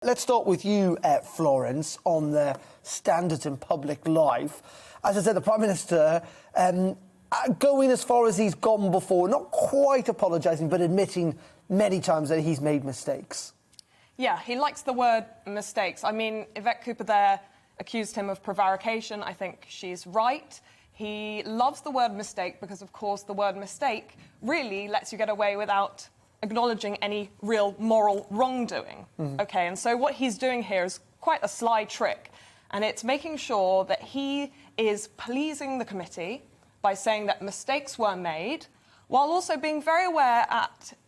Let's start with you, Florence, on the standards in public life. As I said, the Prime Minister going as far as he's gone before, not quite apologising, but admitting many times that he's made mistakes. Yeah, he likes the word mistakes. I mean, Yvette Cooper there accused him of prevarication. I think she's right. He loves the word mistake because, of course, the word mistake really lets you get away without acknowledging any real moral wrongdoing. OK, and so what he's doing here is quite a sly trick, and it's making sure that he is pleasing the committee by saying that mistakes were made, while also being very aware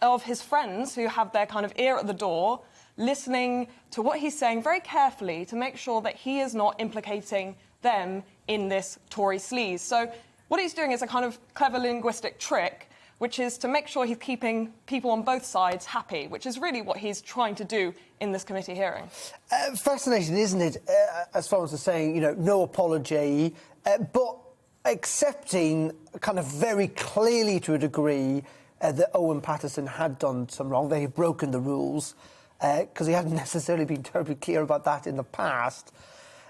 of his friends who have their kind of ear at the door, listening to what he's saying very carefully to make sure that he is not implicating them in this Tory sleaze. So what he's doing is a kind of clever linguistic trick, which is to make sure he's keeping people on both sides happy, which is really what he's trying to do in this committee hearing. Fascinating, isn't it, as Florence is saying, you know, no apology, but accepting kind of very clearly to a degree that Owen Paterson had done some wrong. They had broken the rules, because he hadn't necessarily been terribly clear about that in the past.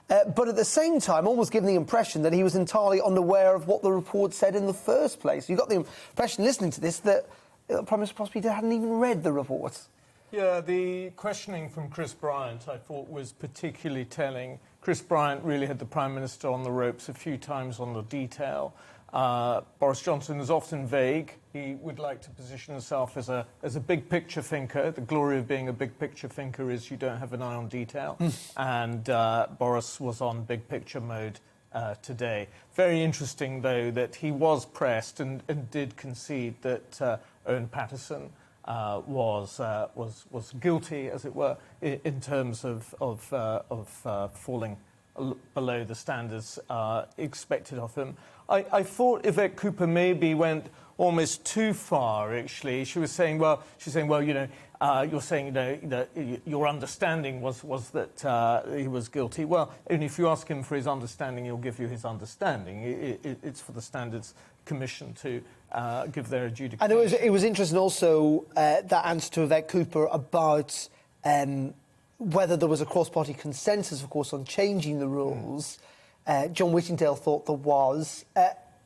But at the same time, almost giving the impression that he was entirely unaware of what the report said in the first place. You got the impression, listening to this, that the Prime Minister possibly hadn't even read the report. Yeah, the questioning from Chris Bryant, I thought, was particularly telling. Chris Bryant really had the Prime Minister on the ropes a few times on the detail. Boris Johnson is often vague. He would like to position himself as a big-picture thinker. The glory of being a big-picture thinker is you don't have an eye on detail. And Boris was on big-picture mode today. Very interesting, though, that he was pressed and did concede that Owen Paterson was guilty, as it were, in terms of falling below the standards expected of him. I thought Yvette Cooper maybe went almost too far, actually. She was saying, well, you know, you're saying, you know, that your understanding was that he was guilty. Well, and if you ask him for his understanding, he'll give you his understanding. It's for the Standards Commission to give their adjudication. And it was interesting also, that answer to Yvette Cooper about whether there was a cross-party consensus, of course, on changing the rules. John Whittingdale thought there was.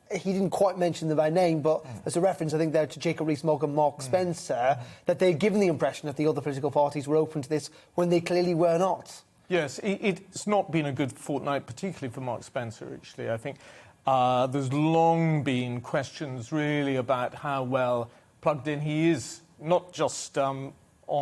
He didn't quite mention them by name, but there's a reference, I think, there to Jacob Rees-Mogg and Mark Spencer, that they'd given the impression that the other political parties were open to this when they clearly were not. Yes, it's not been a good fortnight, particularly for Mark Spencer, actually. I think there's long been questions, really, about how well plugged in he is, not just on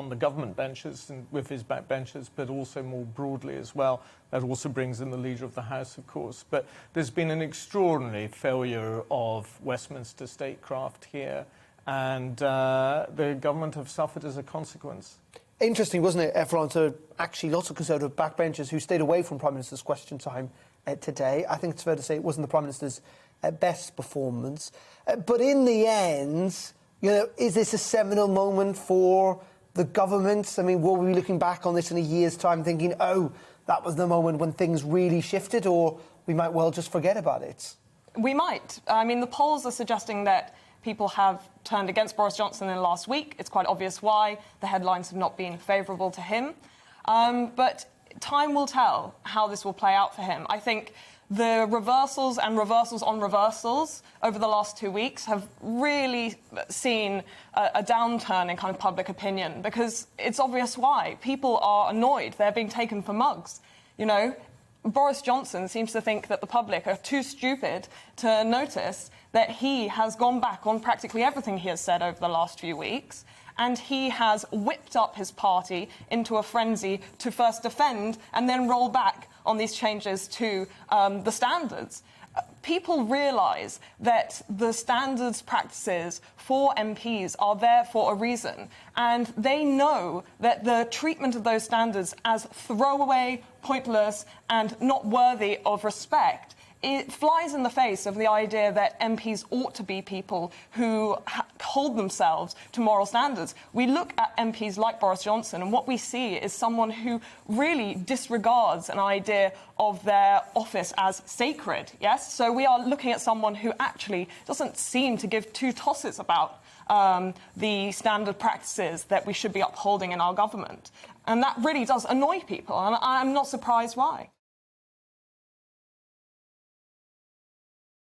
the government benches and with his backbenchers, but also more broadly as well. That also brings in the Leader of the House, of course. But there's been an extraordinary failure of Westminster statecraft here, and the government have suffered as a consequence. Interesting, wasn't it, Florence? Actually, lots of Conservative backbenchers who stayed away from Prime Minister's question time today. I think it's fair to say it wasn't the Prime Minister's best performance. But in the end, you know, is this a seminal moment for the government? I mean, will we be looking back on this in a year's time thinking, oh, that was the moment when things really shifted, or we might well just forget about it? We might. I mean, the polls are suggesting that people have turned against Boris Johnson in the last week. It's quite obvious why. The headlines have not been favourable to him. But time will tell how this will play out for him. I think the reversals and reversals on reversals over the last 2 weeks have really seen a downturn in kind of public opinion, because it's obvious why. People are annoyed. They're being taken for mugs. You know, Boris Johnson seems to think that the public are too stupid to notice that he has gone back on practically everything he has said over the last few weeks, and he has whipped up his party into a frenzy to first defend and then roll back on these changes to the standards. People realise that the standards practices for MPs are there for a reason, and they know that the treatment of those standards as throwaway, pointless and not worthy of respect, it flies in the face of the idea that MPs ought to be people who hold themselves to moral standards. We look at MPs like Boris Johnson, and what we see is someone who really disregards an idea of their office as sacred, yes? So we are looking at someone who actually doesn't seem to give two tosses about the standard practices that we should be upholding in our government. And that really does annoy people, and I'm not surprised why.